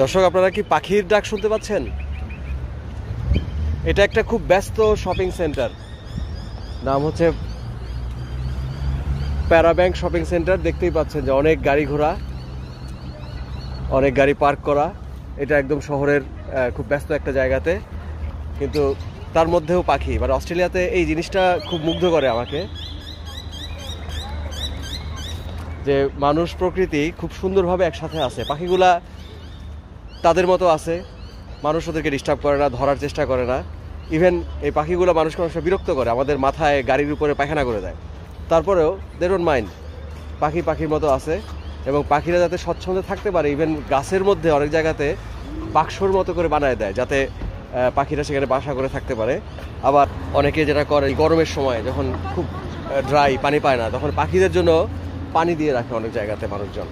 দর্শক, আপনারা কি পাখির ডাক শুনতে পাচ্ছেন? এটা একটা খুব ব্যস্ত শপিং সেন্টার, নাম হচ্ছে প্যারাব্যাংক শপিং সেন্টার। দেখতেই পাচ্ছেন যে অনেক গাড়ি ঘোড়া, অনেক গাড়ি পার্ক করা। এটা একদম শহরের খুব ব্যস্ত একটা জায়গাতে, কিন্তু তার মধ্যেও পাখি। মানে অস্ট্রেলিয়াতে এই জিনিসটা খুব মুগ্ধ করে আমাকে, যে মানুষ প্রকৃতি খুব সুন্দরভাবে একসাথে আছে। পাখিগুলা তাদের মতো আছে, মানুষ ওদেরকে ডিস্টার্ব করে না, ধরার চেষ্টা করে না। ইভেন এই পাখিগুলো মানুষকে অনেক বিরক্ত করে, আমাদের মাথায় গাড়ির উপরে পায়খানা করে দেয়। তারপরেও দে ডোন্ট মাইন্ড, পাখির মতো আছে। এবং পাখিরা যাতে স্বচ্ছন্দে থাকতে পারে, ইভেন গাছের মধ্যে অনেক জায়গাতে বাক্সর মতো করে বানায় দেয়, যাতে পাখিরা সেখানে বাসা করে থাকতে পারে। আবার অনেকে যেটা করে, গরমের সময় যখন খুব ড্রাই, পানি পায় না, তখন পাখিদের জন্য পানি দিয়ে রাখে অনেক জায়গাতে মানুষজন।